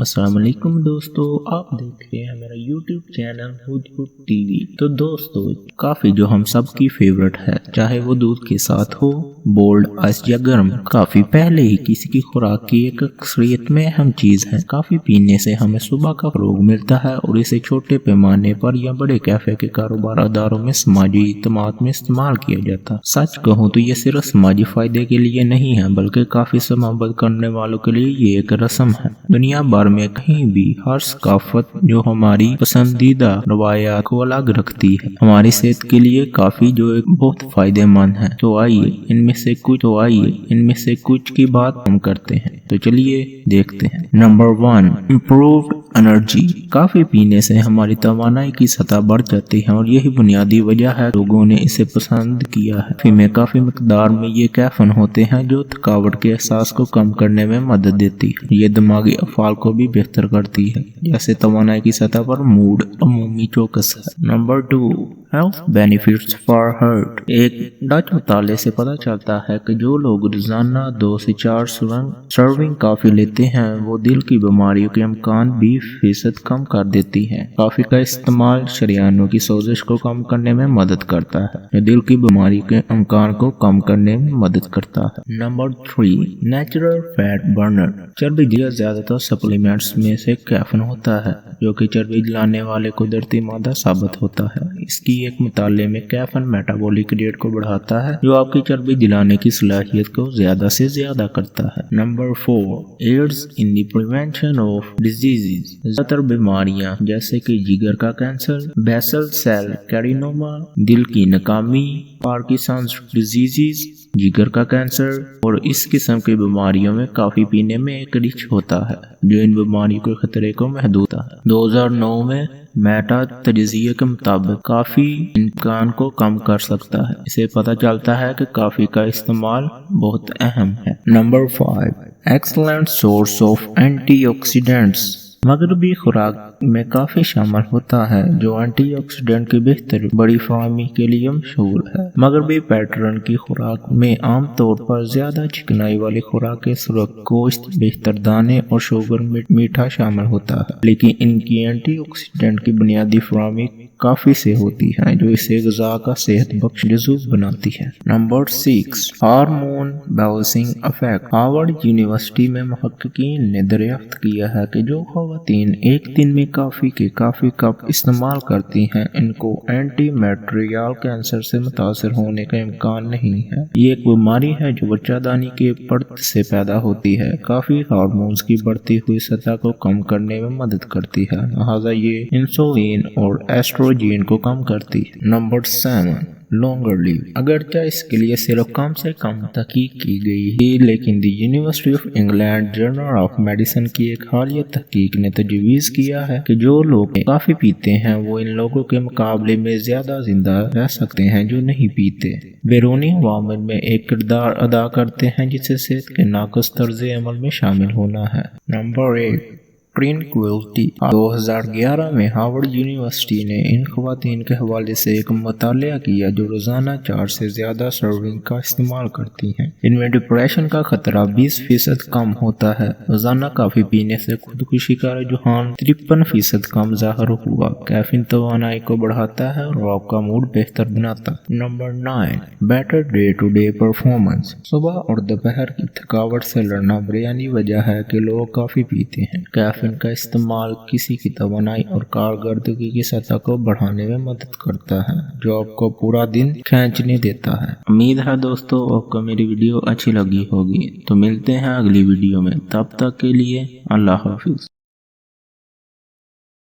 السلام علیکم دوستو، آپ دیکھ رہے ہیں میرا یوٹیوب چینل ہدہد ٹی وی۔ تو دوستو کافی جو ہم سب کی فیورٹ ہے، چاہے وہ دودھ کے ساتھ ہو، بولڈ، آئس یا گرم، کافی پہلے ہی کسی کی خوراک کی ایک اکثریت میں اہم چیز ہے۔ کافی پینے سے ہمیں صبح کا فروغ ملتا ہے اور اسے چھوٹے پیمانے پر یا بڑے کیفے کے کاروبار اداروں میں سماجی اجتماعات میں استعمال کیا جاتا ہے۔ سچ کہوں تو یہ صرف سماجی فائدے کے لیے نہیں ہے، بلکہ کافی سماجت کرنے والوں کے لیے یہ ایک رسم ہے۔ دنیا بھر میں کہیں بھی ہر ثقافت جو ہماری پسندیدہ روایات کو الگ رکھتی ہے، ہماری صحت کے لیے کافی جو ایک بہت فائدہ مند ہے۔ تو آئیے ان میں سے کچھ کی بات ہم کرتے ہیں۔ تو چلیے دیکھتے ہیں۔ Number 1، improved energy. کافی پینے سے ہماری توانائی کی سطح بڑھ جاتی ہے اور یہی بنیادی وجہ ہے لوگوں نے اسے پسند کیا ہے۔ کافی میں کافی مقدار میں یہ کیفین ہوتے ہیں جو تھکاوٹ کے احساس کو کم کرنے میں مدد دیتی ہے۔ یہ دماغی افعال کو بھی بہتر کرتی ہے، جیسے توانائی کی سطح پر موڈ، عمومی چوکس ہے۔ Number 2، health benefits for heart. ایک ڈچ مطالعے سے پتہ چلتا ہے کہ جو لوگ روزانہ 2 سے 4 سرونگ کافی لیتے ہیں وہ دل کی بیماریوں کے امکان 20% کم کر دیتی ہے۔ کافی کا استعمال شریانوں کی سوزش کو کم کرنے میں مدد کرتا ہے، جو دل کی بیماری کے امکان کو کم کرنے میں مدد کرتا ہے۔ Number 3، natural fat burner. چربی جلا زیادہ تر سپلیمنٹس میں سے کیفین ہوتا ہے، جو کہ چربی جلانے والے قدرتی مادہ ثابت ہوتا ہے۔ اس کی ایک مطالعے میں کیفین میٹابولک ریٹ کو بڑھاتا ہے، جو آپ کی چربی جلانے کی صلاحیت کو زیادہ سے زیادہ کرتا ہے۔ Number 4، aids in the prevention of diseases. زیادہ تر بیماریاں جیسے کہ جگر کا کینسر، بیسل سیل کیرسینوما، دل کی ناکامی، پارکنسنز ڈیزیز، جگر کا کینسر اور اس قسم کی بیماریوں میں کافی پینے میں ایک رچ ہوتا ہے، جو ان بیماریوں کے خطرے کو محدود کرتا ہے۔ 2009 میں میٹا تجزیے کے مطابق کافی امکان کو کم کر سکتا ہے۔ اسے پتہ چلتا ہے کہ کافی کا استعمال بہت اہم ہے۔ Number 5، excellent source of antioxidants. مغربی خوراک میں کافی شامل ہوتا ہے، جو اینٹی آکسیڈنٹ کی بہتر بڑی فراہمی کے لیے مشہور ہے۔ مغربی پیٹرن کی خوراک میں عام طور پر زیادہ چکنائی والی خوراک کے سرخ گوشت، بہتر دانے اور شوگر میٹھا شامل ہوتا ہے، لیکن ان کی اینٹی آکسیڈنٹ کی بنیادی فراہمی کافی سے ہوتی ہے، جو اسے غذا کا صحت بخش جزو بناتی ہے۔ Number 6، hormone balancing effect. Harvard university میں محققین نے دریافت کیا ہے کہ جو خواتین ایک دن میں کافی کے کافی کپ استعمال کرتی ہیں، ان کو اینٹی میٹریال کینسر سے متاثر ہونے کا امکان نہیں ہے۔ یہ ایک بیماری ہے جو بچہ دانی کے پرت سے پیدا ہوتی ہے۔ کافی ہارمونز کی بڑھتی ہوئی سطح کو کم کرنے میں مدد کرتی ہے، لہذا یہ انسولین اور ایسٹروجن کو کم کرتی ہے۔ نمبر 7، لانگر لیو۔ اگرچہ اس کے لیے صرف کم سے کم تحقیق کی گئی ہے، لیکن the university of England journal of medicine کی ایک حالیہ تحقیق نے تجویز کیا ہے کہ جو لوگ کافی پیتے ہیں وہ ان لوگوں کے مقابلے میں زیادہ زندہ رہ سکتے ہیں جو نہیں پیتے۔ بیرونی عوامل میں ایک کردار ادا کرتے ہیں جسے صحت کے ناقص طرز عمل میں شامل ہونا ہے۔ Number 8، tranquillity. 2011 میں ہارورڈ یونیورسٹی نے ان خواتین کے حوالے سے ایک مطالعہ کیا جو روزانہ 4 سے زیادہ سرونگ کا استعمال کرتی ہیں۔ ان میں ڈپریشن کا خطرہ 20% کم ہوتا ہے۔ روزانہ کافی پینے سے خودکشی کا رجحان 53% کم ظاہر ہوا۔ کیفین توانائی کو بڑھاتا ہے اور آپ کا موڈ بہتر بناتا ہے۔ Number 9، better day to day performance. صبح اور دوپہر کی تھکاوٹ سے لڑنا بنیادی وجہ ہے کہ لوگ کافی پیتے ہیں۔ کیفین کا استعمال کسی کی توانائی اور کارکردگی کی سطح کو بڑھانے میں مدد کرتا ہے، جو آپ کو پورا دن کھینچنے دیتا ہے۔ امید ہے دوستو آپ کو میری ویڈیو اچھی لگی ہوگی۔ تو ملتے ہیں اگلی ویڈیو میں، تب تک کے لیے اللہ حافظ۔